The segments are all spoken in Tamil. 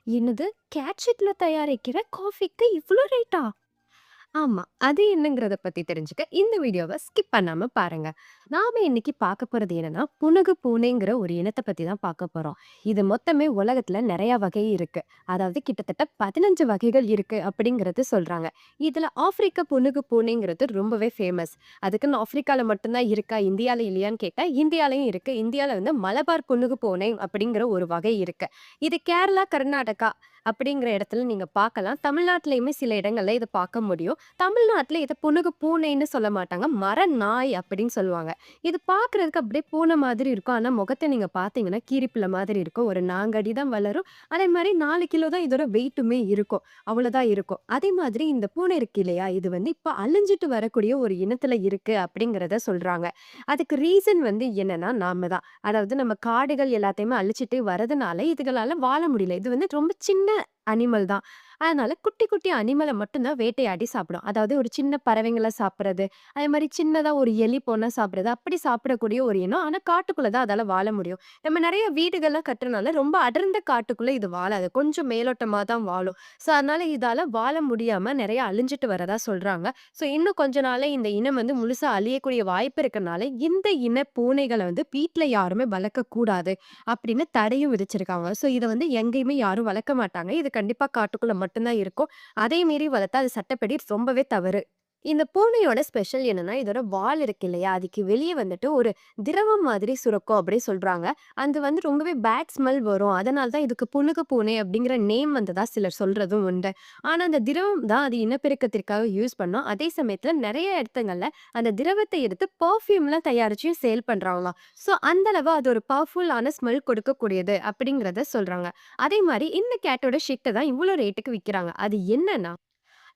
என்னது? கேட்ஜெட்ல தயாரிக்கிற காஃபிக்கு இவ்ளோ ரேட்டா? ஆமா. அது என்னங்கிறத பத்தி தெரிஞ்சுக்க இந்த வீடியோவ ஸ்கிப் பண்ணாம பாருங்க. நாம இன்னைக்கு பார்க்க போறது என்னன்னா, புனுகு பூனைங்கிற ஒரு இனத்த பத்தி தான் பார்க்க போறோம். இது மொத்தமே உலகத்துல நெறைய வகை இருக்கு. அதாவது கிட்டத்தட்ட 15 வகைகள் இருக்கு அப்படிங்கிறது சொல்றாங்க. இதுல ஆப்பிரிக்க புனுகு பூனைங்கிறது ரொம்பவே ஃபேமஸ். அதுக்குன்னு ஆப்பிரிக்கால மட்டும் தான் இருக்கா, இந்தியால இல்லையான்னு கேட்டா, இந்தியாலயும் இருக்கு. இந்தியால வந்து மலபார் புனுகு பூனை அப்படிங்கிற ஒரு வகை இருக்கு. இது கேரளா, கர்நாடகா அப்படிங்கிற இடத்துல நீங்க பார்க்கலாம். தமிழ்நாட்டிலயுமே சில இடங்கள்ல இத பார்க்க முடியும். தமிழ்நாட்டுல இத புனுகு பூனைன்னு சொல்ல மாட்டாங்க. மரநாய் அப்படின்னு சொல்லுவாங்க. இது பார்க்கறதுக்கு அப்படியே பூனை மாதிரி இருக்கும். ஆனா முகத்த நீங்க பார்த்தீங்கன்னா, கீரிப்புள்ள மாதிரி இருக்கும். ஒரு 4 அடி தான் வளரும். அதே மாரி 4 கிலோ தான் இதோட வெயிட்டுமே இருக்கும். அவ்வளோதான் இருக்கும். அதே மாதிரி இந்த பூனை இருக்கு இல்லையா? இது வந்து இப்ப அழிஞ்சுட்டு வரக்கூடிய ஒரு இனத்துல இருக்கு அப்படிங்கிறத சொல்றாங்க. அதுக்கு ரீசன் வந்து என்னன்னா, நாம தான். அதாவது நம்ம காடுகள் எல்லாத்தையுமே அழிச்சிட்டு வரதுனால, இதுகளால வாழ முடியல. இது வந்து ரொம்ப சின்ன அனிமல் தான். அதனால குட்டி, குட்டி அனிமல மட்டும் தான் வேட்டையாடி சாப்பிடும். அதாவது ஒரு சின்ன பறவைங்கள சாப்பிடுறது, அதே மாரி சின்னதா ஒரு எலி போனா சாப்பிடுறது, அப்படி சாப்பிடக்கூடிய ஒரு இனம். ஆனா காட்டுக்குள்ள தான் அதால வாழ முடியும். நம்ம நெறைய வீடுகள்லாம் கட்டுறனால ரொம்ப அடர்ந்த காட்டுக்குள்ள இது வாழாது. கொஞ்சம் மேலோட்டமா தான் வாழும். ஸோ, அதனால இதால வாழ முடியாம நெறைய அழிஞ்சுட்டு வரதா சொல்றாங்க. ஸோ, இன்னும் கொஞ்ச நாள்ல இந்த இனம் வந்து முழுசா அழியக்கூடிய வாய்ப்பு இருக்கனால, இந்த இன பூனைகள வந்து வீட்ல யாருமே வளர்க்கக்கூடாது அப்படின்னு தடையும் விதிச்சிருக்காங்க. ஸோ, இத வந்து எங்கேயுமே யாரும் வளர்க்க மாட்டாங்க. இது கண்டிப்பா காட்டுக்குள்ள மட்டும் தான் இருக்கும். அதை மீறி வளர்த்தா அது சட்டப்படி ரொம்பவே தவறு. இந்த பூனையோட ஸ்பெஷல் என்னன்னா, இதோட வால் இருக்கு இல்லையா? அதுக்கு வெளிய வந்துட்டு ஒரு திரவம் மாதிரி சுரக்கும் அப்படி சொல்றாங்க. அது வந்து ரொம்பவே பேட் ஸ்மெல் வரும். அதனால தான் இதுக்கு புனுகு பூனை அப்படிங்கிற நேம் வந்ததா சிலர் சொல்றதும் உண்டு. ஆனா, அந்த திரவம் தான் அது இனப்பெருக்கத்திற்காக யூஸ் பண்ணும். அதே சமயத்துல நெறைய இடத்துங்கள்ல அந்த திரவத்த எடுத்து பெர்ஃப்யூம்லாம் தயாரிச்சு சேல் பண்றாங்களாம். ஸோ, அந்த அளவு அது ஒரு பவர்ஃபுல்லான ஸ்மெல் கொடுக்கக்கூடியது அப்படிங்கிறத சொல்றாங்க. அதே மாரி இந்த கேட்டோட ஷிட்ட தான் இவ்ளோ ரேட்டுக்கு விக்கிறாங்க. அது என்னன்னா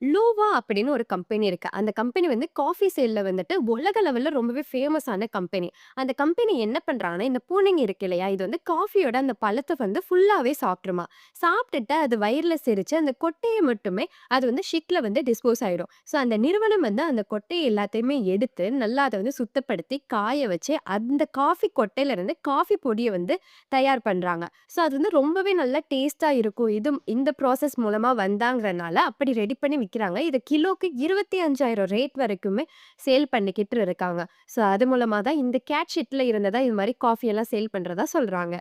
லோவா அப்படின்னு ஒரு கம்பெனி இருக்கு. அந்த கம்பெனி வந்து காஃபி சேல்ல வந்துட்டு உலக லெவல்ல ரொம்பவே ஃபேமஸான கம்பெனி. அந்த கம்பெனி என்ன பண்றாங்கன்னா, இந்த பூனைங்க இருக்கு இல்லையா? இது வந்து காஃபியோட அந்த பழத்த வந்து ஃபுல்லாவே சாப்ட்டுருமாம். சாப்ட்டுட்டு அது வயிறுல செரிச்சு அந்த கொட்டைய மட்டுமே அது வந்து ஷிட்ல வந்து டிஸ்போஸ் ஆயிடும். ஸோ அந்த நிறுவனம் வந்து அந்த கொட்டைய எல்லாத்தையுமே எடுத்து நல்லா அத வந்து சுத்தப்படுத்தி, காய வச்சு அந்த காஃபி கொட்டையிலருந்து காஃபி பொடிய வந்து தயார் பண்றாங்க. ஸோ அது வந்து ரொம்பவே நல்லா டேஸ்ட்டா இருக்கும். இந்த ப்ராசஸ் மூலமா வந்தாங்கிறனால அப்படி ரெடி பண்ணி விக்கிறாங்க. இத கிலோக்கு 25,000 ரேட் வரைக்குமே சேல் பண்ணிக்கிட்டு இருக்காங்க. ஸோ அது மூலமா தான் இந்த கேட் ஷிட்ல இருந்து தான் இது மாரி காஃபி எல்லாம் சேல் பண்றதா சொல்றாங்க.